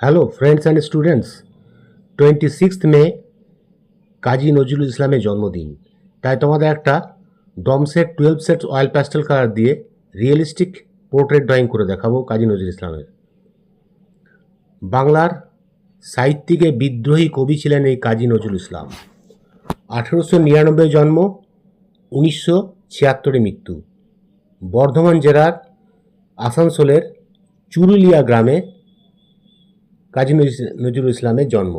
Hello, friends and students. 26th মে কাজী নজরুল ইসলামের জন্মদিন, তাই তোমাদের একটা ডমসেট 12 সেট অয়েল প্যাস্টেল কালার দিয়ে রিয়েলিস্টিক পোর্ট্রেট ড্রয়িং করে দেখাবো কাজী নজরুল ইসলামের। বাংলার সাহিত্যিকে বিদ্রোহী কবি ছিলেন এই কাজী নজরুল ইসলাম। 1899 জন্ম, 1976 মৃত্যু। বর্ধমান জেলার আসানসোলের চুরুলিয়া গ্রামে কাজী নজরুল ইসলামের জন্ম।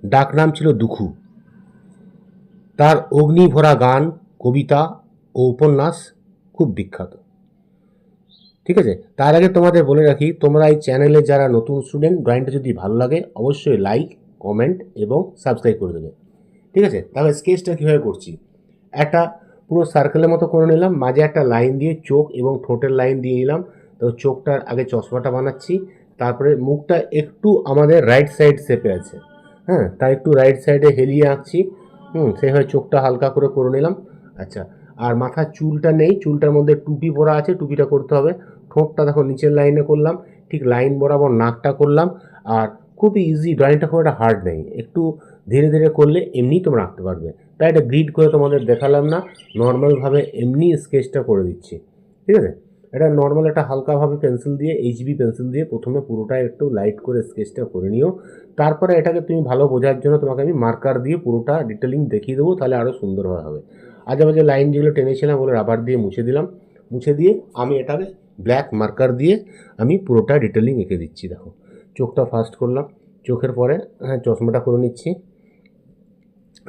ডাকনাম ছিল দুখু। তার অগ্নিভরা গান, কবিতা ও উপন্যাস খুব বিখ্যাত। ঠিক আছে, তার আগে তোমাদের বলে রাখি, তোমরা এই চ্যানেলে যারা নতুন স্টুডেন্ট, ড্রয়িংটা যদি ভালো লাগে অবশ্যই লাইক, কমেন্ট এবং সাবস্ক্রাইব করে দেবে। ঠিক আছে, তাহলে স্কেচটা কীভাবে করছি, একটা পুরো সার্কেলের মতো করে নিলাম, মাঝে একটা লাইন দিয়ে চোখ এবং ঠোঁটের লাইন দিয়ে নিলাম। তো চোখটার আগে চশমাটা বানাচ্ছি, তারপরে মুখটা একটু আমাদের রাইট সাইড শেপে আছে, হ্যাঁ, তাই একটু রাইট সাইডে হেলিয়ে আঁকছি। সেইভাবে চোখটা হালকা করে নিলাম। আচ্ছা, আর মাথার চুলটা নেই, চুলটার মধ্যে টুপি পরা আছে, টুপিটা করতে হবে। ঠোঁটটা দেখো নিচের লাইনে করলাম, ঠিক লাইন বরাবর নাকটা করলাম। আর খুবই ইজি, ড্রয়িংটা খুব একটা হার্ড নেই, একটু ধীরে ধীরে করলে এমনিই তোমরা আঁকতে পারবে। তাই এটা গ্রিড করে তোমাদের দেখালাম না, নর্মালভাবে এমনি স্কেচটা করে দিচ্ছি। ঠিক আছে, এটা নর্মাল একটা হালকাভাবে পেন্সিল দিয়ে, এইচবি পেন্সিল দিয়ে প্রথমে পুরোটা একটু লাইট করে স্কেচটা করে নিও। তারপরে এটাকে তুমি ভালো বোঝার জন্য তোমাকে আমি মার্কার দিয়ে পুরোটা ডিটেলিং দেখিয়ে দেবো, তাহলে আরও সুন্দরভাবে হবে। আজে বাজে লাইন যেগুলো টেনেছিলাম ওগুলো রাবার দিয়ে মুছে দিলাম। মুছে দিয়ে আমি এটাকে ব্ল্যাক মার্কার দিয়ে আমি পুরোটা ডিটেলিং এঁকে দিচ্ছি। দেখো, চোখটা ফার্স্ট করলাম, চোখের পরে চশমাটা করে নিচ্ছি।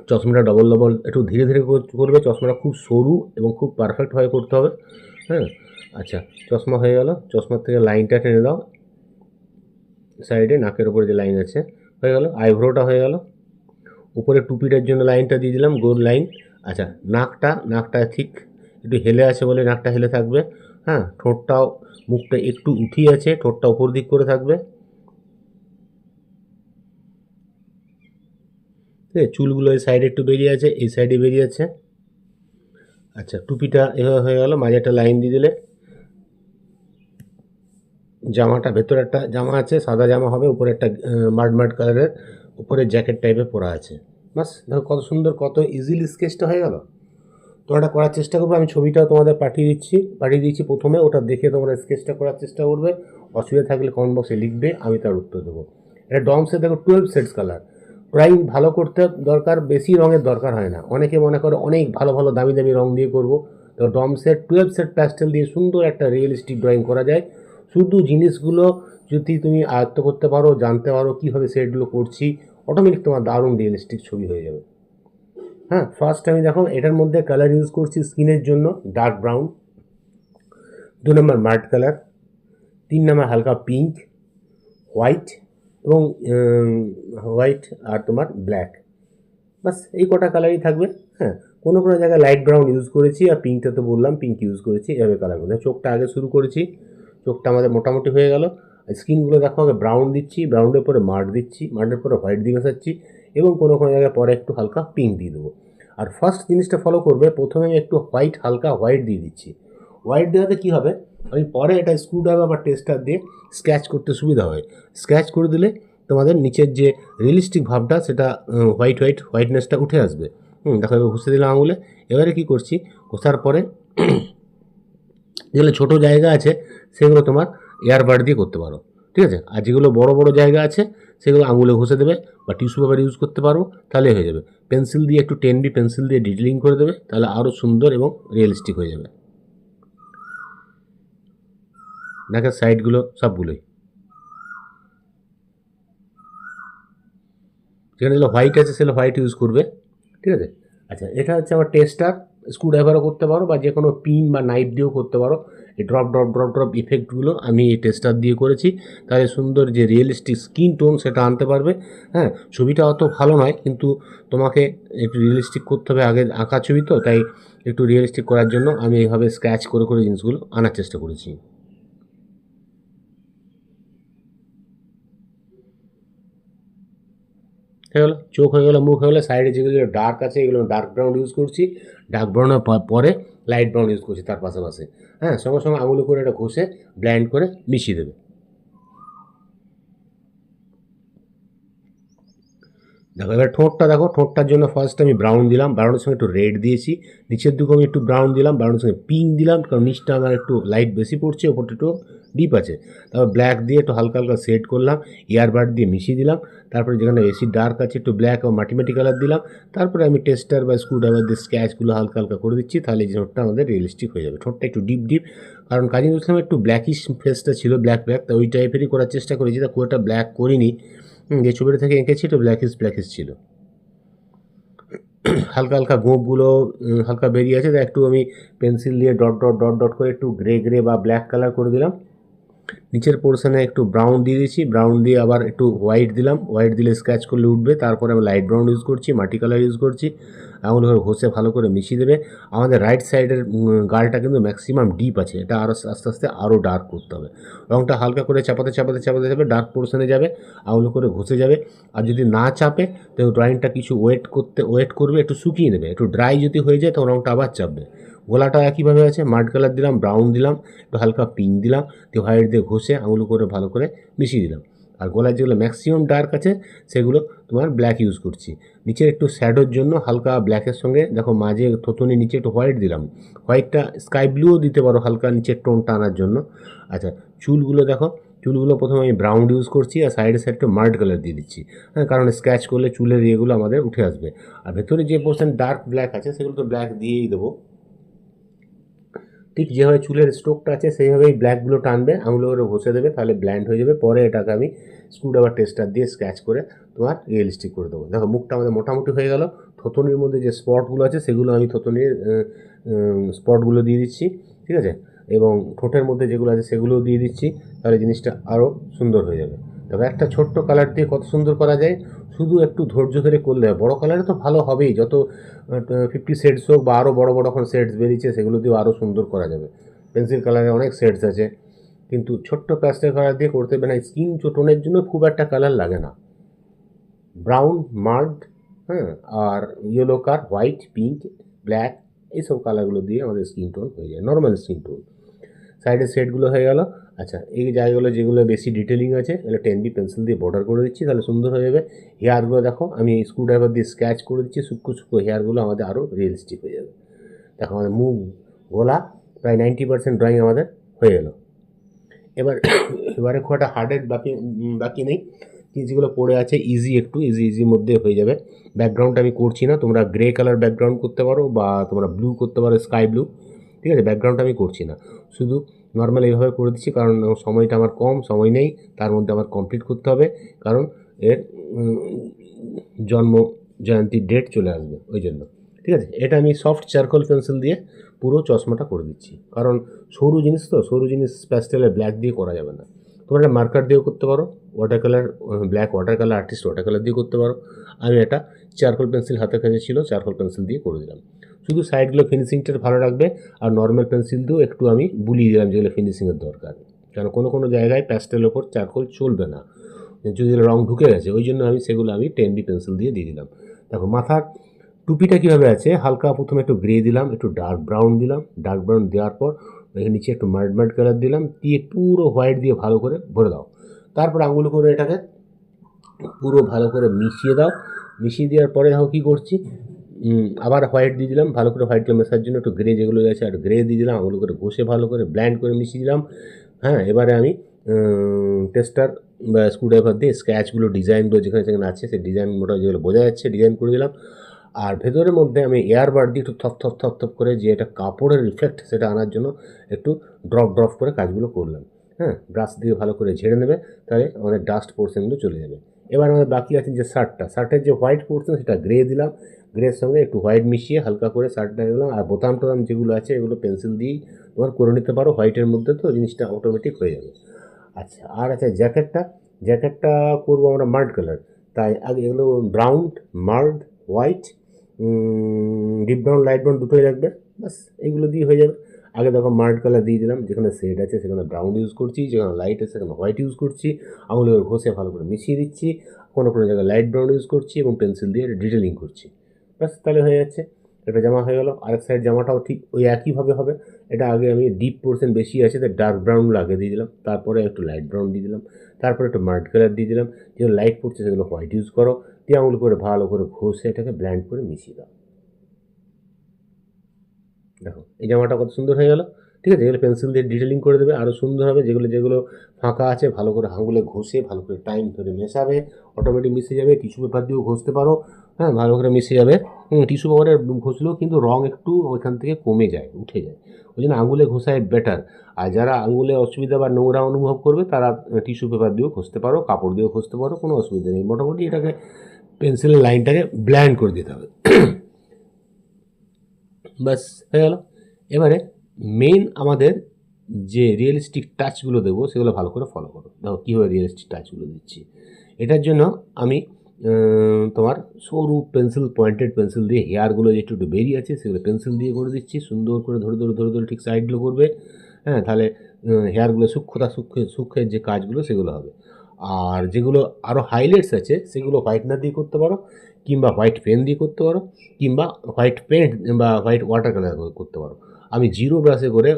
চশমাটা ডবল একটু ধীরে ধীরে করবে, চশমাটা খুব সরু এবং খুব পারফেক্টভাবে করতে হবে। হ্যাঁ, আচ্ছা, চশমা হয়ে গেল, চশমার থেকে লাইনটা টেনে দাও সাইডে, নাকের ওপরে যে লাইন আছে হয়ে গেল। আইব্রোটা হয়ে গেল, উপরে টুপিটার জন্য লাইনটা দিয়ে দিলাম, গোল লাইন। আচ্ছা, নাকটা ঠিক একটু হেলে আছে বলে নাকটা হেলে থাকবে। হ্যাঁ, ঠোঁটটাও, মুখটা একটু উঠিয়ে আছে, ঠোঁটটা উপর দিক করে থাকবে। ঠিক আছে, চুলগুলো এই সাইডে একটু বেরিয়ে আছে, এই সাইডে বেরিয়ে আছে। আচ্ছা, টুপিটা এভাবে হয়ে গেল, মাঝে একটা লাইন দিয়ে দিলে। জামাটা, ভেতরে একটা জামা আছে, সাদা জামা হবে, উপরে একটা মাড কালারের উপরে জ্যাকেট টাইপের পরা আছে। বাস, দেখো কত সুন্দর, কত ইজিলি স্কেচটা হয়ে গেল। তোমরা করার চেষ্টা করবে, আমি ছবিটাও তোমাদের পাঠিয়ে দিচ্ছি প্রথমে, ওটা দেখে তোমরা স্কেচটা করার চেষ্টা করবে। অসুবিধা থাকলে কমেন্ট বক্সে লিখবে, আমি তার উত্তর দেবো। এটা ডমসে দেখো 12 সেটস কালার। ড্রয়িং ভালো করতে দরকার, বেশি রঙের দরকার হয় না। অনেকে মনে করে অনেক ভালো ভালো দামি দামি রঙ দিয়ে করব, তো ডমসের 12 সেট প্যাস্টেল দিয়ে সুন্দর একটা রিয়েলিস্টিক ড্রয়িং করা যায়। শুধু জিনিসগুলো যদি তুমি আয়ত্ত করতে পারো, জানতে পারো কীভাবে সেটগুলো করছি, অটোমেটিক তোমার দারুণ রিয়েলিস্টিক ছবি হয়ে যাবে। হ্যাঁ, ফার্স্ট আমি দেখো এটার মধ্যে কালার ইউজ করছি স্কিনের জন্য ডার্ক ব্রাউন, 2 নম্বর মাড কালার, 3 নম্বর হালকা পিঙ্ক, হোয়াইট এবং হোয়াইট আর তোমার ব্ল্যাক। বাস এই কটা কালারই থাকবে। হ্যাঁ, কোনো কোনো জায়গায় লাইট ব্রাউন ইউজ করেছি, আর পিঙ্কটা তো বললাম পিঙ্ক ইউজ করেছি, এভাবে কালারগুলো। চোখটা আগে শুরু করেছি, চোখটা আমাদের মোটামুটি হয়ে গেল। স্কিনগুলো দেখো, আগে ব্রাউন দিচ্ছি, ব্রাউনের পরে মাড দিচ্ছি, মাডের পরে হোয়াইট দিয়ে মেশাচ্ছি, এবং কোনো কোনো জায়গায় পরে একটু হালকা পিঙ্ক দিয়ে দেবো। আর ফার্স্ট জিনিসটা ফলো করবে, প্রথমে আমি একটু হালকা হোয়াইট দিয়ে দিচ্ছি। হোয়াইট দেওয়াতে কী হবে, আমি পরে এটা স্ক্রুড্রাইভার বা টেস্টার দিয়ে স্ক্র্যাচ করতে সুবিধা হয়। স্ক্র্যাচ করে দিলে তোমাদের নিচের যে রিয়েলিস্টিক ভাবটা, সেটা হোয়াইটনেসটা উঠে আসবে। দেখো, এবার ঘষে দিলাম আঙুলে। এবারে কী করছি, ঘষার পরে যেগুলো ছোটো জায়গা আছে সেগুলো তোমার এয়ারবাড দিয়ে করতে পারো। ঠিক আছে, আর যেগুলো বড় বড় জায়গা আছে সেগুলো আঙুলে ঘষে দেবে, বা টিস্যু পেপার ইউজ করতে পারো, তাহলে হয়ে যাবে। পেন্সিল দিয়ে একটু 10B পেন্সিল দিয়ে ডিটেলিং করে দেবে, তাহলে আরও সুন্দর এবং রিয়েলিস্টিক হয়ে যাবে। নাকের সাইডগুলো সবগুলোই, যেখানে যেগুলো হোয়াইট আছে সেগুলো হোয়াইট ইউজ করবে। ঠিক আছে, আচ্ছা, এটা হচ্ছে আমার টেস্টার। স্ক্রুড্রাইভারও করতে পারো, বা যে কোনো পিন বা নাইফ দিয়েও করতে পারো। এই ড্রপ ইফেক্টগুলো আমি এই টেস্টার দিয়ে করেছি, তাহলে সুন্দর যে রিয়েলিস্টিক স্কিন টোন সেটা আনতে পারবে। হ্যাঁ, ছবিটা অত ভালো নয়, কিন্তু তোমাকে একটু রিয়েলিস্টিক করতে হবে, আগে আঁকা ছবি তো, তাই একটু রিয়েলিস্টিক করার জন্য আমি এইভাবে স্ক্র্যাচ করে জিনিসগুলো আনার চেষ্টা করেছি। হয়ে গেলো, চোখ হয়ে গেলো, মুখ হয়ে গেলো। সাইডে যেগুলো ডার্ক আছে এগুলো ডার্ক ব্রাউন ইউজ করছি, ডার্ক ব্রাউনের পরে লাইট ব্রাউন ইউজ করছি তার পাশাপাশি। হ্যাঁ, সঙ্গে সঙ্গে আঙুলে করে এটা ঘষে ব্ল্যান্ড করে মিশিয়ে দেবে। দেখো এবার ঠোঁটটা দেখো, ঠোঁটটার জন্য ফার্স্ট আমি ব্রাউন দিলাম, ব্রাউনের সঙ্গে একটু রেড দিয়েছি, নিচের দিকে আমি একটু ব্রাউন দিলাম, ব্রাউনের সঙ্গে পিঙ্ক দিলাম, কারণ নিচটা আমার একটু লাইট বেশি পড়ছে, ওপরটা একটু ডিপ আছে। তারপর ব্ল্যাক দিয়ে একটু হালকা হালকা শেড করলাম, ইয়ারবাড দিয়ে মিশিয়ে দিলাম, তারপরে যেখানে বেশি ডার্ক আছে একটু ব্ল্যাক ও মাটি মাটি কালার দিলাম, তারপরে আমি টেস্টার বা স্ক্রুড্রাইভার দিয়ে স্ক্যাচগুলো হালকা হালকা করে দিচ্ছি, তাহলে এই ঠোঁটটা আমাদের রিয়েলিস্টিক হয়ে যাবে। ঠোঁটটা একটু ডিপ ডিপ, কারণ কাজী নজরুল ইসলামের একটু ব্ল্যাকিশ ফেসটা ছিল, ব্ল্যাক ব্ল্যাক, তো ওই টাইপেরই করার চেষ্টা করেছি, তা খুব একটা ব্ল্যাক করিনি। যে ছবিটা থেকে এঁকেছি একটু ব্ল্যাকিশ ব্ল্যাকিশ ছিল। হালকা হালকা গোঁপগুলো হালকা বেরিয়ে আছে, তাই একটু আমি পেন্সিল দিয়ে ডট ডট ডট ডট করে একটু গ্রে গ্রে বা ব্ল্যাক কালার করে দিলাম। নিচের পোর্শনে একটু ব্রাউন দিয়ে দিয়েছি, ব্রাউন দিয়ে আবার একটু হোয়াইট দিলাম, হোয়াইট দিলে স্ক্র্যাচ করলে উঠবে। তারপরে আমি লাইট ব্রাউন ইউজ করছি, মাটি কালার ইউজ করছি, আঙুল করে ঘষে ভালো করে মিশিয়ে দেবে। আমাদের রাইট সাইডের গালটা কিন্তু ম্যাক্সিমাম ডিপ আছে, এটা আরও আস্তে আস্তে আরও ডার্ক করতে হবে। রঙটা হালকা করে চাপাতে চাপাতে চাপাতে যাবে, ডার্ক পোর্শনে যাবে, আঙুল করে ঘষে যাবে। আর যদি না চাপে তো ড্রয়িংটা কিছু ওয়েট করবে, একটু শুকিয়ে নেবে, একটু ড্রাই যদি হয়ে যায় তখন রঙটা আবার চাপবে। গোলাটা একইভাবে আছে, মাড কালার দিলাম, ব্রাউন দিলাম, একটু হালকা পিঙ্ক দিলাম, দিয়ে হোয়াইট দিয়ে ঘষে আঙুল করে ভালো করে মিশিয়ে দিলাম। আর গলার যেগুলো ম্যাক্সিমাম ডার্ক আছে সেগুলো তোমার ব্ল্যাক ইউজ করছি। নিচের একটু শ্যাডোর জন্য হালকা ব্ল্যাকের সঙ্গে দেখো মাঝে থুতনির নিচে একটু হোয়াইট দিলাম, হোয়াইটটা স্কাই ব্লুও দিতে পারো হালকা নিচের টোনটা আনার জন্য। আচ্ছা, চুলগুলো দেখো, চুলগুলো প্রথমে আমি ব্রাউন ইউজ করছি, আর সাইডে সাইড একটু মার্ড কালার দিয়ে দিচ্ছি, হ্যাঁ, কারণ স্ক্র্যাচ করলে চুলের ইয়েগুলো আমাদের উঠে আসবে। আর ভেতরে যে পোর্শন ডার্ক ব্ল্যাক আছে সেগুলো তো ব্ল্যাক দিয়েই দেবো। ঠিক যেভাবে চুলের স্ট্রোকটা আছে সেইভাবেই ব্ল্যাকগুলো টানবে, আঙুলে করে ঘষে দেবে, তাহলে ব্ল্যান্ড হয়ে যাবে। পরে এটাকে আমি স্ক্রুড্রাইভার টেস্টার দিয়ে স্ক্র্যাচ করে তোমার রিয়েলিস্টিক করে দেবো। দেখো মুখটা আমাদের মোটামুটি হয়ে গেল। থুতনির মধ্যে যে স্পটগুলো আছে সেগুলো আমি থুতনির স্পটগুলো দিয়ে দিচ্ছি, ঠিক আছে, এবং ঠোঁটের মধ্যে যেগুলো আছে সেগুলোও দিয়ে দিচ্ছি, তাহলে জিনিসটা আরও সুন্দর হয়ে যাবে। তবে একটা ছোট্ট কালার দিয়ে কত সুন্দর করা যায়, শুধু একটু ধৈর্য ধরে করলে হয়। বড়ো কালারে তো ভালো হবেই, যত 50 শেডস হোক বা আরও বড়ো বড়ো এখন শেডস বেরিয়েছে সেগুলো দিয়েও আরও সুন্দর করা যাবে। পেন্সিল কালারে অনেক শেডস আছে, কিন্তু ছোট্ট প্যাস্টেল কালার দিয়ে করতে হবে না। স্কিন টোনের জন্য খুব একটা কালার লাগে না, ব্রাউন, মার্ড, হ্যাঁ, আর ইয়েলো কার, হোয়াইট, পিঙ্ক, ব্ল্যাক, এইসব কালারগুলো দিয়ে আমাদের স্কিন টোন হয়ে যায়, নর্মাল স্কিন টোন। সাইডের শেডগুলো হয়ে গেল। আচ্ছা, এই জায়গাগুলো যেগুলো বেশি ডিটেলিং আছে এগুলো 10B পেন্সিল দিয়ে বর্ডার করে দিচ্ছি, তাহলে সুন্দর হয়ে যাবে। হেয়ারগুলো দেখো আমি স্ক্রুড্রাইভার দিয়ে স্ক্র্যাচ করে দিচ্ছি, সূক্ষ্ম সূক্ষ্ম হেয়ারগুলো আমাদের আরও রিয়েলিস্টিক হয়ে যাবে। দেখো আমাদের মুখ, গলা, প্রায় 90% ড্রয়িং আমাদের হয়ে গেল। এবারে খুব একটা হার্ডের বাকি নেই, যেগুলো পড়ে আছে ইজি, একটু ইজির মধ্যে হয়ে যাবে। ব্যাকগ্রাউন্ড আমি করছি না, তোমরা গ্রে কালার ব্যাকগ্রাউন্ড করতে পারো বা তোমরা ব্লু করতে পারো, স্কাই ব্লু, ঠিক আছে। ব্যাকগ্রাউন্ড আমি করছি না, শুধু নর্মাল এইভাবে করে দিচ্ছি, কারণ সময়টা আমার কম, সময় নেই, তার মধ্যে আমার কমপ্লিট করতে হবে, কারণ এর জন্ম জয়ন্তীর ডেট চলে আসবে ওই জন্য, ঠিক আছে। এটা আমি সফট চারকোল পেন্সিল দিয়ে পুরো চশমাটা করে দিচ্ছি, কারণ সরু জিনিস তো, সরু জিনিস প্যাস্টেলে ব্ল্যাক দিয়ে করা যাবে না। তোমরা একটা মার্কার দিয়েও করতে পারো, water colour, black water colour artist water colour দিয়ে করতে পারো। আমি এটা চারকোল পেন্সিল হাতের কাছে ছিল, চারকোল পেন্সিল দিয়ে করে দিলাম। শুধু সাইডগুলো ফিনিশিংটা ভালো রাখবে, আর নর্মাল পেন্সিল দিয়েও একটু আমি বুলিয়ে দিলাম যেগুলো ফিনিশিংয়ের দরকার, কারণ কোনো কোনো জায়গায় প্যাস্টেলের ওপর চারকোল চলবে না, যদি রং ঢুকে গেছে, ওই জন্য সেগুলো আমি 10B পেন্সিল দিয়ে দিলাম। দেখো মাথার টুপিটা কীভাবে আছে, হালকা প্রথমে একটু গ্রে দিলাম, একটু ডার্ক ব্রাউন দিলাম, ডার্ক ব্রাউন দেওয়ার পর এখানে নিচে একটু মার্ড কালার দিলাম, দিয়ে পুরো হোয়াইট দিয়ে ভালো করে ভরে দাও। তারপর আঙুল করে এটাকে পুরো ভালো করে মিশিয়ে দাও। মিশিয়ে দেওয়ার পরে দেখো কী করছি, আবার হোয়াইট দিয়ে দিলাম, ভালো করে হোয়াইটটা মেশার জন্য একটু গ্রে যেগুলো আছে আর গ্রে দিয়ে দিলাম, আঙুল করে ঘষে ভালো করে ব্ল্যান্ড করে মিশিয়ে দিলাম। হ্যাঁ, এবারে আমি টেস্টার বা স্ক্রুড্রাইভার দিয়ে স্ক্র্যাচগুলো, ডিজাইনগুলো যেখানে যেখানে আছে সেই ডিজাইনগুলো যেগুলো বোঝা যাচ্ছে ডিজাইন করে দিলাম। আর ভেতরের মধ্যে আমি এয়ারবাড দিয়ে একটু থপ করে যে এটা কাপড়ের ইফেক্ট সেটা আনার জন্য একটু ড্রপ করে কাজগুলো করলাম। হ্যাঁ, ব্রাশ দিয়ে ভালো করে ঝেড়ে নেবে, তাহলে আমাদের ডাস্ট পোর্শনগুলো চলে যাবে। এবার আমাদের বাকি আছে যে শার্টের যে হোয়াইট পোর্শন সেটা গ্রে দিলাম, গ্রের সঙ্গে একটু হোয়াইট মিশিয়ে হালকা করে শার্টটা দিলাম। আর বোতাম টোতাম যেগুলো আছে এগুলো পেন্সিল দিয়েই তোমার করে নিতে পারো, হোয়াইটের মধ্যে তো জিনিসটা অটোমেটিক হয়ে যাবে। আচ্ছা, আর আছে জ্যাকেটটা করবো আমরা মার্ড কালার, তাই আগে এগুলো ব্রাউন, মার্ড, white, deep brown, light brown দুটোই লাগবে, বাস এইগুলো দিয়ে হয়ে যাবে। আগে দেখো মার্ড কালার দিয়ে দিলাম, যেখানে শেড আছে সেখানে ব্রাউন ইউজ করছি, যেখানে লাইট আছে সেখানে হোয়াইট ইউজ করছি, আঙুলে ঘষে ভালো করে মিশিয়ে দিচ্ছি, কোনো কোনো জায়গায় লাইট ব্রাউন ইউজ করছি এবং পেন্সিল দিয়ে ডিটেলিং করছি, ব্যাস তাহলে হয়ে যাচ্ছে। একটা জামা হয়ে গেল। আরেক সাইড জামাটাও ঠিক ওই একইভাবে হবে। এটা আগে আমি ডিপ পোর্শন বেশি আছে তাই ডার্ক ব্রাউন আগে দিয়ে দিলাম, তারপরে একটু লাইট ব্রাউন দিয়ে দিলাম, তারপরে একটু মাল্ট কালার দিয়ে দিলাম, যেগুলো লাইট পড়ছে সেগুলো হোয়াইট ইউজ করো, দিয়ে আঙুল করে ভালো করে ঘষে এটাকে ব্ল্যান্ড করে মিশিয়ে দাও। দেখো এই জামাটা কত সুন্দর হয়ে গেল। ঠিক আছে, এগুলো পেন্সিল দিয়ে ডিটেলিং করে দেবে, আরও সুন্দর হবে। যেগুলো যেগুলো ফাঁকা আছে ভালো করে আঙুলে ঘষে ভালো করে টাইম ধরে মেশাবে, অটোমেটিক মিশে যাবে। টিস্যু পেপার দিয়েও ঘষতে পারো, হ্যাঁ, ভালো করে মিশে যাবে। টিস্যু পেপারে ঘষলেও কিন্তু রং একটু ওইখান থেকে কমে যায়, উঠে যায়, ওই জন্য আঙুলে ঘষায় বেটার। আর যারা আঙুলে অসুবিধা বা নোংরা অনুভব করবে তারা টিস্যু পেপার দিয়েও ঘষতে পারো, কাপড় দিয়েও ঘষতে পারো, কোনো অসুবিধা নেই। মোটামুটি এটাকে পেন্সিলের লাইনটাকে ব্ল্যান্ড করে দিতে হবে। ব্যাস হয়ে গেল। এবারে মেইন আমাদের যে রিয়েলিস্টিক টাচগুলো দেবো সেগুলো ভালো করে ফলো করো। দেখো কীভাবে রিয়েলিস্টিক টাচগুলো দিচ্ছি। এটার জন্য আমি তোমার সরু পেন্সিল, পয়েন্টেড পেন্সিল দিয়ে হেয়ারগুলো যে একটু একটু বেরিয়ে আছে সেগুলো পেন্সিল দিয়ে করে দিচ্ছি। সুন্দর করে ধরে ধরে ধরে ধরে ঠিক সাইডগুলো করবে, হ্যাঁ, তাহলে হেয়ারগুলো সূক্ষ্মের যে কাজগুলো সেগুলো হবে। আর যেগুলো আরও হাইলাইটস আছে সেগুলো হোয়াইটনার দিয়ে করতে পারো, কিংবা হোয়াইট পেন দিয়ে করতে পারো, কিংবা হোয়াইট পেন্ট বা হোয়াইট ওয়াটার কালার করতে পারো। আমি জিরো ব্রাশে করে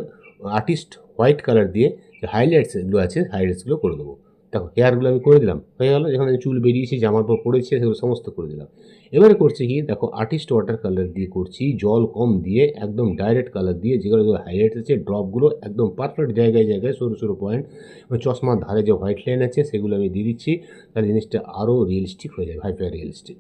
আর্টিস্ট হোয়াইট কালার দিয়ে যে হাইলাইটসগুলো আছে হাইলাইটসগুলো করে দেবো। দেখো হেয়ারগুলো আমি করে দিলাম, হয়ে গেলো। যেখানে চুল বেরিয়েছে, জামার পর পড়েছে, সেগুলো সমস্ত করে দিলাম। এবারে করছি কি, দেখো আর্টিস্ট ওয়াটার কালার দিয়ে করছি, জল কম দিয়ে, একদম ডাইরেক্ট কালার দিয়ে। যেগুলো হাইলাইটস আছে ড্রপগুলো একদম পারফেক্ট জায়গায় জায়গায়, সরু সরু পয়েন্ট, চশমার ধারে যে হোয়াইট লাইন আছে সেগুলো আমি দিয়ে দিচ্ছি। তাহলে জিনিসটা আরও রিয়েলিস্টিক হয়ে যাবে, হাইপার রিয়েলিস্টিক।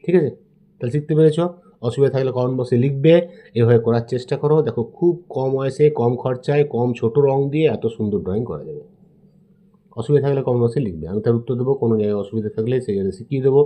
ঠিক আছে, তাহলে শিখতে পেরেছ। অসুবিধা থাকলে কমেন্ট বক্সে লিখবে, এভাবে করার চেষ্টা করো। দেখো খুব কম বয়সে, কম খরচায়, কম ছোট রং দিয়ে এত সুন্দর ড্রয়িং করা যাবে। অসুবিধা থাকলে কমেন্ট বক্সে লিখবে, আমি তার উত্তর দেবো। কোনো জায়গায় অসুবিধা থাকলে সেই জায়গায় শিখিয়ে দেবো।